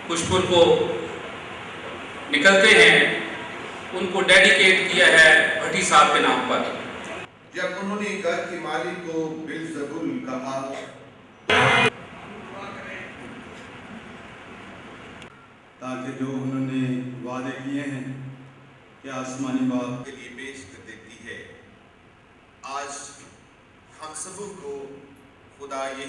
खुशपुर को निकलते हैं उनको डेडिकेट किया है भट्टी साहब के नाम पर। जब उन्होंने घर की मालिक को बिलजबुल कहा, ताकि जो उन्होंने वादे किए हैं कि आसमानी बाप के लिए पेश कर देती है। आज हम सबों को खुदा ये